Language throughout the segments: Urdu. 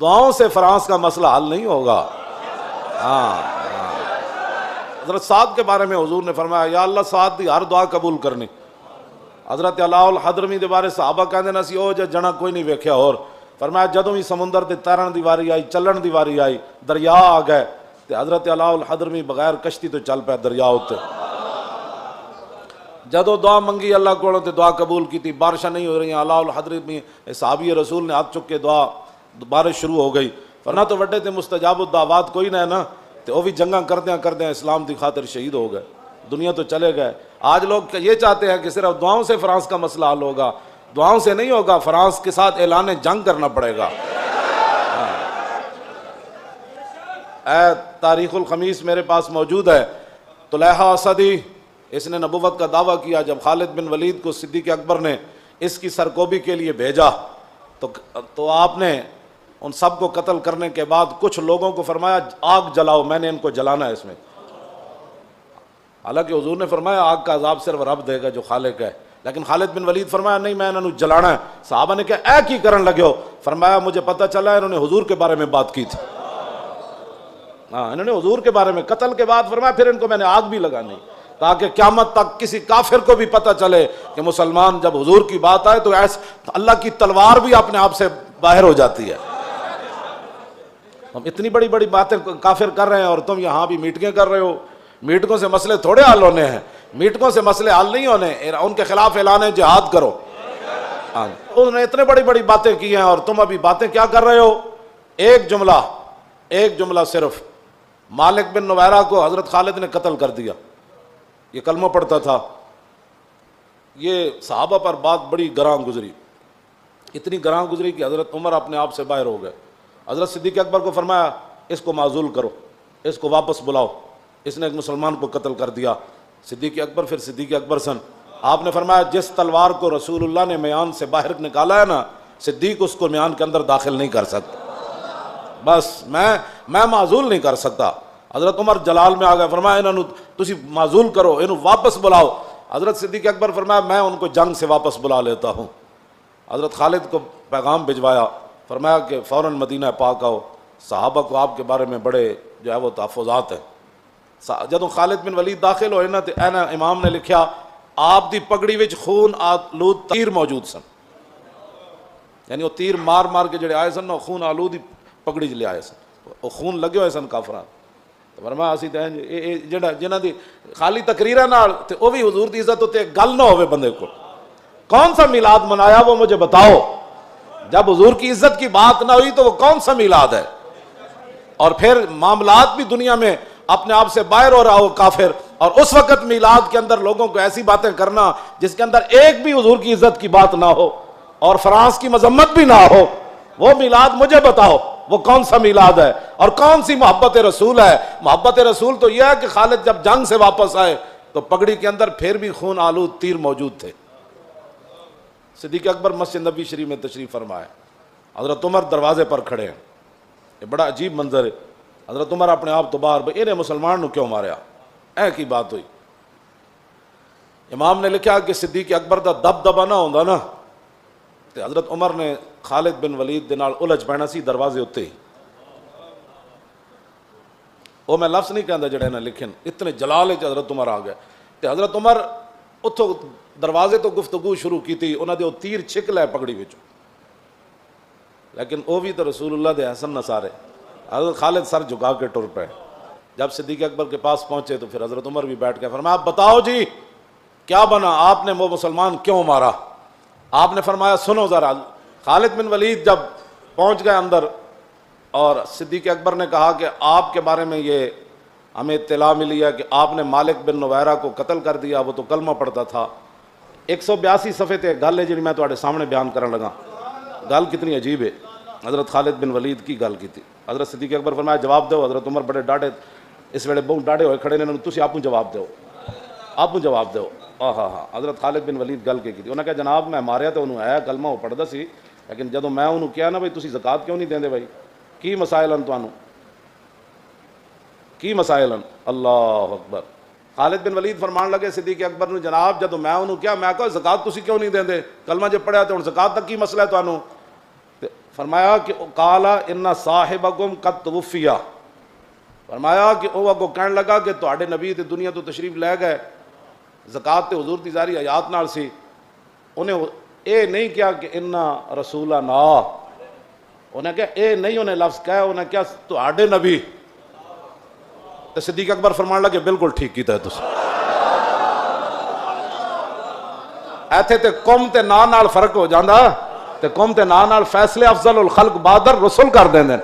دعاؤں سے فرانس کا مسئلہ حل نہیں ہوگا۔ ہاں حضرت سعد کے بارے میں حضور نے فرمایا یا اللہ سعد دی ہر دعا قبول کرنی۔ حضرت علاء الحضرمی دے بارے صحابہ کہندے نا سی او جنا کوئی نہیں ویکھیا، اور فرمایا جدوں ہی سمندر تے تیرن دی واری آئی، چلن دی واری آئی، دریا آ گئے تے حضرت علاء الحضرمی بغیر کشتی تو چل پیا دریا اتے۔ جدوں دعا منگی اللہ کو تے دعا قبول کی تھی، بارشیں نہیں ہو رہی، علاء الحضرمی صحابی رسول نے ہاتھ چک کے دعا، بارش شروع ہو گئی۔ ورنہ تو وڈے تے مستجاب الدعوات کوئی نہ ہے نا، تے وہ بھی جنگاں کردیاں اسلام دی خاطر شہید ہو گئے، دنیا تو چلے گئے۔ آج لوگ یہ چاہتے ہیں کہ صرف دعاؤں سے فرانس کا مسئلہ حل ہوگا، دعاؤں سے نہیں ہوگا، فرانس کے ساتھ اعلان جنگ کرنا پڑے گا۔ اے تاریخ الخمیس میرے پاس موجود ہے، طلحہ اسدی اس نے نبوت کا دعویٰ کیا جب خالد بن ولید کو صدیق اکبر نے اس کی سرکوبی کے لیے بھیجا تو آپ نے ان سب کو قتل کرنے کے بعد کچھ لوگوں کو فرمایا آگ جلاؤ، میں نے ان کو جلانا ہے اس میں۔ حالانکہ حضور نے فرمایا آگ کا عذاب صرف رب دے گا جو خالق ہے، لیکن خالد بن ولید فرمایا نہیں میں انہوں نے جلانا ہے۔ صحابہ نے کہا اے کی کرن لگے ہو؟ فرمایا مجھے پتہ چلا انہوں نے حضور کے بارے میں بات کی تھی، ہاں انہوں نے حضور کے بارے میں، قتل کے بعد فرمایا پھر ان کو میں نے آگ بھی لگانی تاکہ قیامت تک کسی کافر کو بھی پتہ چلے کہ مسلمان جب حضور کی بات آئے تو ایسا اللہ کی تلوار بھی اپنے آپ سے باہر ہو جاتی ہے۔ ہم اتنی بڑی بڑی باتیں کافر کر رہے ہیں اور تم یہاں بھی میٹنگیں کر رہے ہو۔ میٹنگوں سے مسئلے تھوڑے حل ہونے ہیں، میٹنگوں سے مسئلے حل نہیں ہونے، ان کے خلاف اعلان جہاد کرو۔ انہوں نے اتنے بڑی بڑی باتیں کی ہیں اور تم ابھی باتیں کیا کر رہے ہو؟ ایک جملہ صرف، مالک بن نویرہ کو حضرت خالد نے قتل کر دیا، یہ کلمہ پڑھتا تھا، یہ صحابہ پر بات بڑی گراں گزری، اتنی گراں گزری کہ حضرت عمر اپنے آپ سے باہر ہو گئے۔ حضرت صدیق اکبر کو فرمایا اس کو معزول کرو، اس کو واپس بلاؤ، اس نے ایک مسلمان کو قتل کر دیا۔ صدیق اکبر پھر صدیق اکبر سن، آپ نے فرمایا جس تلوار کو رسول اللہ نے میان سے باہر نکالا ہے نا، صدیق اس کو میان کے اندر داخل نہیں کر سکتا، بس میں معزول نہیں کر سکتا۔ حضرت عمر جلال میں آ گئے، فرمایا انہوں تسی معزول کرو، انہوں واپس بلاؤ۔ حضرت صدیق اکبر فرمایا میں ان کو جنگ سے واپس بلا لیتا ہوں۔ حضرت خالد کو پیغام بھجوایا، فرمایا کہ فوراً مدینہ پاک آؤ، صحابہ کو آپ کے بارے میں بڑے جو ہے وہ تحفظات ہیں۔ جدوں خالد بن ولید داخل ہوئے نا تے اینا امام نے لکھیا آپ دی پگڑی وچ خون آلود تیر موجود سن، یعنی وہ تیر مار مار کے جڑے آئے سن نا خون آلود پگڑی چ لے آئے سن، وہ خون لگے ہوئے سن کافراں۔ فرمایا اسی تے جڑا جنہاں دی خالی تقریراں نال تے او بھی حضور دی عزت تے گل نہ ہوے بندے کو، کون سا میلاد منایا وہ مجھے بتاؤ؟ جب حضور کی عزت کی بات نہ ہوئی تو وہ کون سا میلاد ہے؟ اور پھر معاملات بھی دنیا میں اپنے آپ سے باہر ہو رہا ہو کافر، اور اس وقت میلاد کے اندر لوگوں کو ایسی باتیں کرنا جس کے اندر ایک بھی حضور کی عزت کی بات نہ ہو اور فرانس کی مذمت بھی نہ ہو، وہ میلاد مجھے بتاؤ وہ کون سا میلاد ہے اور کون سی محبت رسول ہے؟ محبت رسول تو یہ ہے کہ خالد جب جنگ سے واپس آئے تو پگڑی کے اندر پھر بھی خون آلود تیر موجود تھے۔ صدیق اکبر مسجد نبی شریف میں تشریف فرمائے، حضرت عمر دروازے پر کھڑے ہیں، یہ بڑا عجیب منظر ہے۔ حضرت عمر اپنے آپ تو باہر انہیں مسلمان نو کیوں ماریا، اے کی بات ہوئی۔ امام نے لکھا کہ صدیق اکبر دا دبدبا نہ ہوندا نا تے حضرت عمر نے خالد بن ولید دے نال الجھ پینا سی دروازے اتے ہی۔ وہ میں لفظ نہیں کہندا جڑے نہ لکھن، اتنے جلال وچ حضرت عمر آ گئے تے حضرت عمر اتھوں دروازے تو گفتگو شروع کی تھی، انہاں دے او تیر چھک لے پگڑی وچ، لیکن وہ بھی تو رسول اللہ دے حسن نصارے۔ حضرت خالد سر جھکا کے ٹر پے۔ جب صدیق اکبر کے پاس پہنچے تو پھر حضرت عمر بھی بیٹھ گئے، فرمایا آپ بتاؤ جی کیا بنا، آپ نے وہ مسلمان کیوں مارا؟ آپ نے فرمایا سنو ذرا۔ خالد بن ولید جب پہنچ گئے اندر اور صدیق اکبر نے کہا کہ آپ کے بارے میں یہ ہمیں اطلاع ملی ہے کہ آپ نے مالک بن نویرہ کو قتل کر دیا، وہ تو کلمہ پڑھتا تھا۔ 182 صفحے تے گل ہے جی میں تواڈے سامنے بیان کرن لگا، گل کتنی عجیب ہے۔ حضرت خالد بن ولید کی گل کی تھی، حضرت صدیق اکبر فرمایا جواب دو۔ حضرت عمر بڑے ڈاڑے اس ویلے بہت ڈاڑے ہوئے کھڑے نے، تسی آپ جواب دو، آپ جواب دو۔ ہاں حضرت خالد بن ولید گل کی تھی، انہوں نے کہا جناب میں ماریا تو انہوں ہے کلمہ وہ پڑھدا سی، لیکن جدوں میں انہوں کیا نا بھائی تسی زکات کیوں نہیں دیندے بھائی، کی مسائل ہیں تانوں، کی مسائل ہیں؟ اللہ اکبر۔ خالد بن ولید فرمان لگے صدیق اکبر نے جناب جدوں میں انہوں کیا میں کہا زکات تسی کیوں نہیں دیندے، کلمہ جے پڑھیا تو ہن زکات تک کی مسئلہ ہے تانوں؟ فرمایا کہ قالا ان صاحبکم قد توفی، فرمایا کہ وہ اگوں کہنے لگا کہ تواڈے نبی تے دنیا تو تشریف لے گئے، زکات تے حضور دی ظاہری حیات نال سی، انہیں اے نہیں کیا کہ انا رسولنا، انہیں کہا اے نہیں، انہیں لفظ کہا، انہیں کیا تواڈے نبی، تے صدیق اکبر فرمان لگے بالکل ٹھیک کیتا ہے تسی، ایتھے تے قوم تے نا نال فرق ہو جاندا، تے قوم تے نا نال فیصلے افضل الخلق بعد الرسل کر دیندے،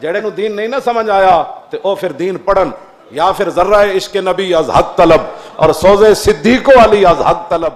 جڑے نو دین نہیں نہ سمجھ آیا تے او پھر دین پڑھن، یا پھر ذرہ عشق نبی از حق طلب اور سوز صدیق والی از حق طلب۔